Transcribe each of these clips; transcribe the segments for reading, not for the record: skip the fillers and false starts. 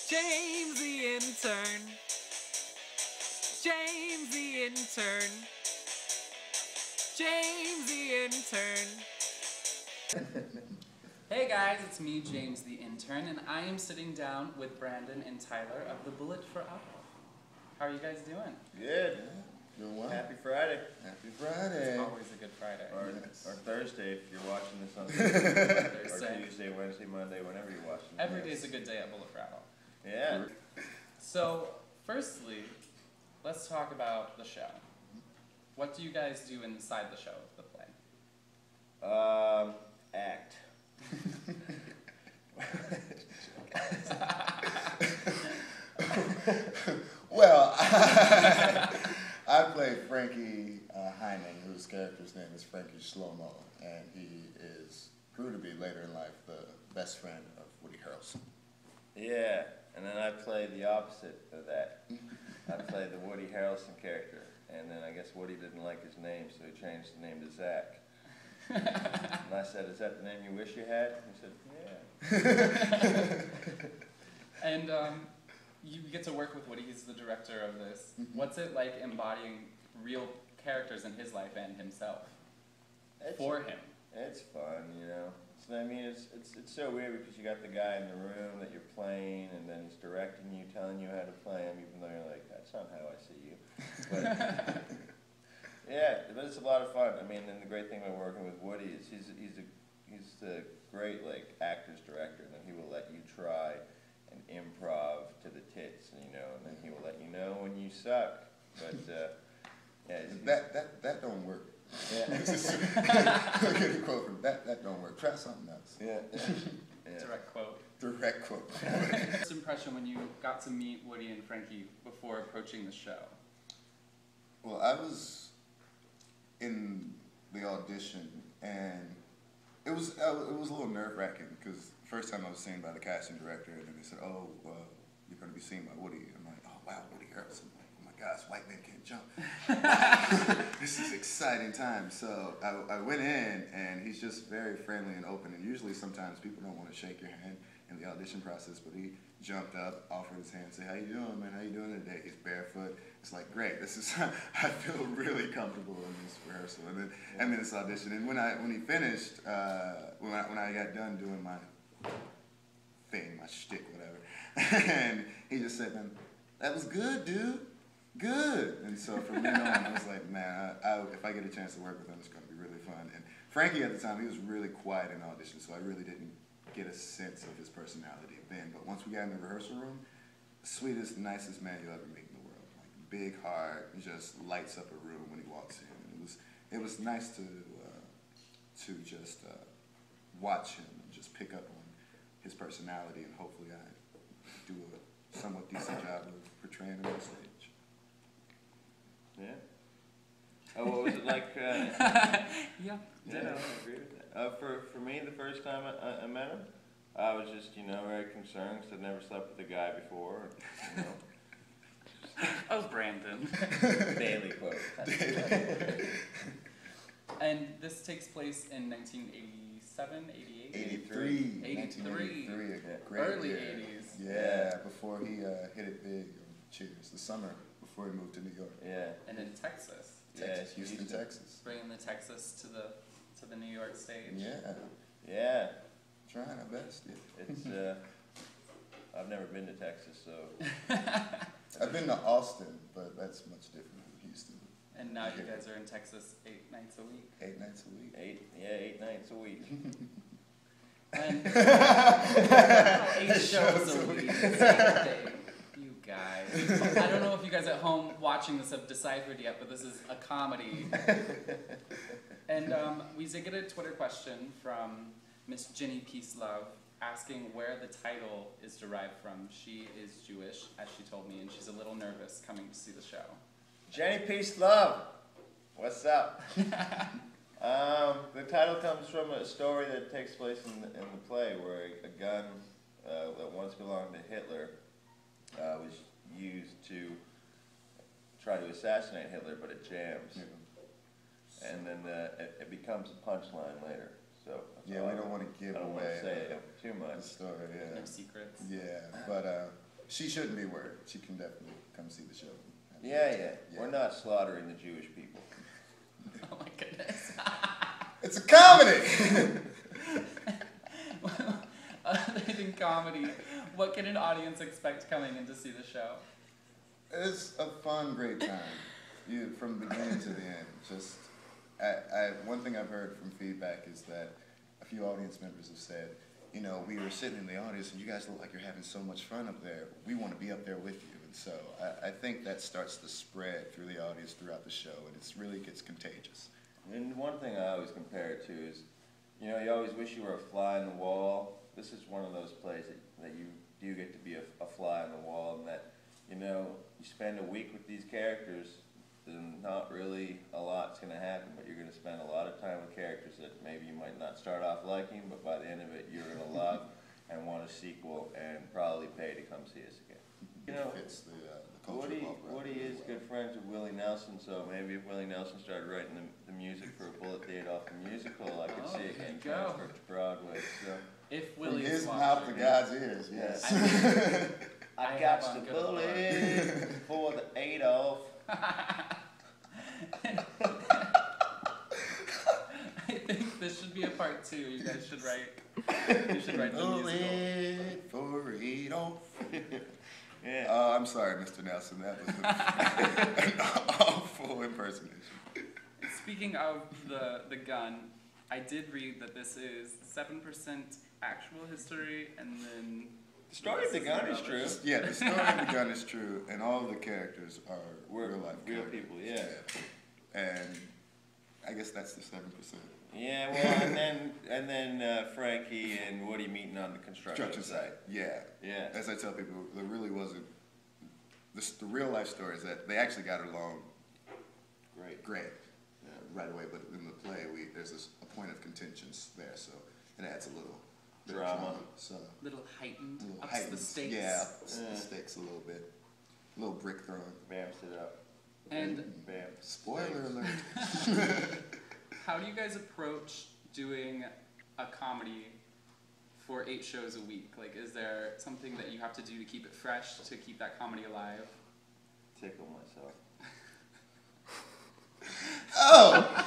James the intern. James the intern. James the intern. Hey guys, it's me, James the intern, and I am sitting down with Brandon and Tyler of the Bullet for Adolf. How are you guys doing? Good. Doing well. Happy Friday. Happy Friday. It's always a good Friday. Or Thursday if you're watching this on Thursday. Or Tuesday, Wednesday, Monday, whenever you're watching this. Every day's a good day at Bullet for Adolf. Yeah. So, firstly, let's talk about the show. What do you guys do inside the show, the play? Act. Well, I play Frankie Hyman, whose character's name is Frankie Shlomo, and he grew to be later in life the best friend of Woody Harrelson. Yeah, and then I play the opposite of that. I play the Woody Harrelson character, and then I guess Woody didn't like his name, so he changed the name to Zach. And I said, "Is that the name you wish you had?" He said, "Yeah." And you get to work with Woody. He's the director of this. What's it like embodying real characters in his life and himself for him? It's fun, you know. So, I mean, it's so weird because you got the guy in the room that you're playing, and then he's directing you, telling you how to play him, even though you're like, "That's not how I see you." But yeah, but it's a lot of fun. I mean, and the great thing about working with Woody is he's a great like actor's director, and then he will let you try and improv to the tits, and then he will let you know when you suck. But yeah, that don't work. Yeah. I'll get a quote from that don't work. Try something else. Yeah. Yeah. Direct quote. Direct quote. First impression when you got to meet Woody and Frankie before approaching the show? Well, I was in the audition, and it was a little nerve-wracking because first time I was seen by the casting director, and then they said, "Oh, you're going to be seen by Woody." I'm like, "Oh wow, Woody Harrelson! Oh my gosh, white men can't jump." This is exciting time. So I went in, and he's just very friendly and open. And usually, sometimes people don't want to shake your hand in the audition process, but he jumped up, offered his hand, said, "How you doing, man? How you doing today?" He's barefoot. It's like, great. This is I feel really comfortable in this rehearsal. And then I'm in this audition, and when he finished, when I got done doing my thing, my shtick, whatever, and he just said, "Man, that was good, dude. Good." And so from then on, I was like, man, if I get a chance to work with him, it's going to be really fun. And Frankie at the time, he was really quiet in audition, so I really didn't get a sense of his personality then. But once we got in the rehearsal room, sweetest, nicest man you'll ever meet in the world. Like big heart, just lights up a room when he walks in. And it was nice to just watch him and just pick up on his personality, and hopefully I do a somewhat decent job of portraying him on stage. Yeah. Oh, what was it like? Yeah. Yeah, I agree with that. For me, the first time I met him, I was just, very concerned because I'd never slept with a guy before. Oh, Brandon. Daily quote. And this takes place in 1987, 88? 83. 83. 1983, a great Early year. 80s. Yeah, before he hit it big on Cheers, the summer before he moved to New York. Yeah. And in Texas. Texas, Houston, Texas. Bringing the Texas to the New York stage. Yeah. Yeah. Trying our best. Yeah. It's I've never been to Texas, so. I've been to Austin, but that's much different from Houston. And now you guys are in Texas 8 nights a week. 8 nights a week. 8 nights a week. And 8 shows a week. You guys. I don't know if you guys at home watching this have deciphered yet, but this is a comedy. And we did get a Twitter question from Miss Jenny Peace Love asking where the title is derived from. She is Jewish, as she told me, and she's a little nervous coming to see the show. Jenny Peace Love, what's up? The title comes from a story that takes place in the play where a gun that once belonged to Hitler was used to try to assassinate Hitler, but it jams. Yeah. And then it becomes a punchline later. So yeah, we don't want to give away say it too much. The story. Yeah. No secrets. Yeah, but she shouldn't be worried. She can definitely come see the show. Yeah. We're not slaughtering the Jewish people. Oh my goodness. It's a comedy! Other than comedy, what can an audience expect coming in to see the show? It's a fun, great time. From beginning to the end. Just, one thing I've heard from feedback is that a few audience members have said, you know, we were sitting in the audience and you guys look like you're having so much fun up there. We want to be up there with you. And so I think that starts to spread through the audience throughout the show, and it really gets contagious. And one thing I always compare it to is, you know, you always wish you were a fly in the wall. This is one of those plays that you do get to be a fly in the wall, and that, you know, you spend a week with these characters, then not really a lot's going to happen, but you're going to spend a lot of time with characters that maybe you might not start off liking, but by the end of it you're going to love and want a sequel and probably pay to come see us again. You know, It's the culture of off-broadway. Woody is good friends with Willie Nelson, so maybe if Willie Nelson started writing the music for a bullet to Adolf the musical, I could see it getting transferred to Broadway. So If From Willie's his watching. mouth to God's ears, yes. I I got have the on good bullet for the Adolf. I think this should be a part 2. You guys should write. You should write the musical. Bullet for Adolf. Yeah. I'm sorry, Mr. Nelson. That was an awful impersonation. Speaking of the gun, I did read that this is 7% actual history, and then The story of the gun is true. Yeah, the story of the gun is true, and all of the characters are real life real characters. people, yeah. And I guess that's the 7%. Yeah, well, and then Frankie and Woody meeting on the construction site. Yeah. Yeah. As I tell people, there really wasn't. The real life story is that they actually got along great right away, but in the play, there's a point of contention there, so it adds a little bit of Drama. drama. So little heightened, a little ups heightened, the stakes. yeah, ups the stakes a little bit. A little brick throwing. Bamps it up. And Bam. Spoiler alert. how do you guys approach doing a comedy for 8 shows a week? Like, is there something that you have to do to keep it fresh, to keep that comedy alive? Tickle myself. Oh!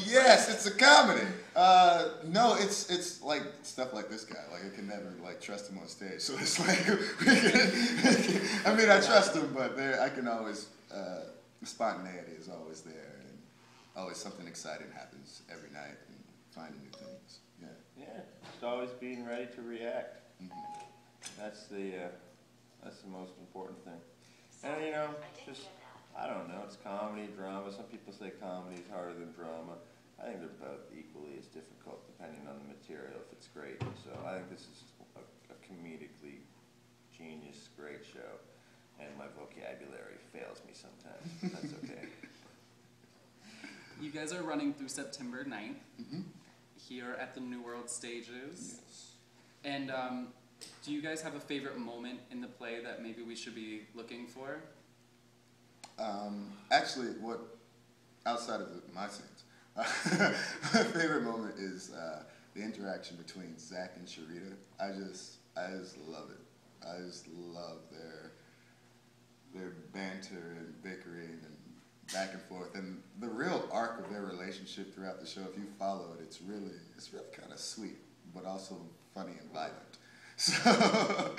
Yes, it's a comedy. No, it's like stuff like this guy. Like, I can never like trust him on stage. So it's like, I mean, I trust him, but I can always, the spontaneity is always there, and always something exciting happens every night, and finding new things. Yeah. Yeah, just always being ready to react. Mm-hmm. That's the most important thing. And you know, just, I don't know, it's comedy, drama. Some people say comedy is harder than drama. I think they're both equally as difficult depending on the material, if it's great. So I think this is a comedically genius, great show. And my vocabulary fails me sometimes. That's okay. You guys are running through September 9th Mm-hmm. here at the New World Stages. Yes. And do you guys have a favorite moment in the play that maybe we should be looking for? Actually, outside of my scenes, my favorite moment is the interaction between Zach and Sharita. I just love it. I just love their banter and bickering and back and forth, and the real arc of their relationship throughout the show. If you follow it, it's really kind of sweet, but also funny and violent. So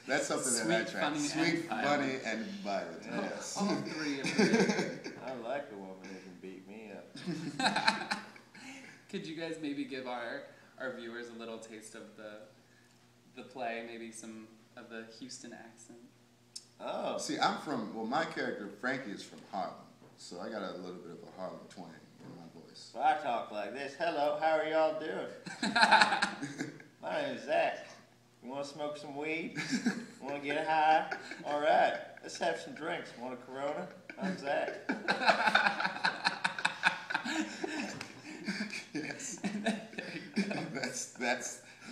that's something Sweet, that I try. funny, Sweet, and funny, violent. and violent. Yeah. Yes. All 3 of them. I like a woman who can beat me up. Could you guys maybe give our viewers a little taste of the play, maybe some of the Houston accent? Oh. See, my character, Frankie, is from Harlem, so I got a little bit of a Harlem twang in my voice. So I talk like this. Hello, how are y'all doing? My name is Zach. You want to smoke some weed? Want to get high? All right, let's have some drinks. Want a Corona? I'm Zach. Yes.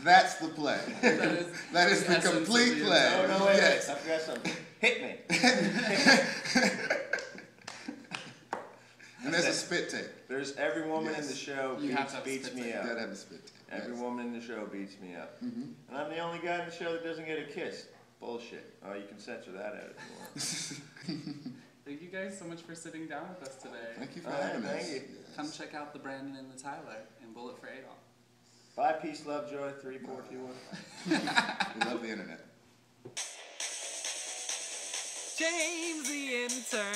That's the play. That is the essence of complete the play. Oh, no, wait, Yes. I forgot something. Hit me. And there's a spit take. There's every woman in the Yes. show You have to have a beats spit me take. You gotta up. have a spit take. Every Yes. woman in the show beats me up. Mhm. And I'm the only guy in the show that doesn't get a kiss. Bullshit. Oh, you can censor that out if you want. Thank you guys so much for sitting down with us today. Thank you for having us. Thank you. Yes. Come check out the Brandon and the Tyler and Bullet for Adolf. Bye, peace, love, joy, 3, 4, 2, 1. We love the internet. James the intern.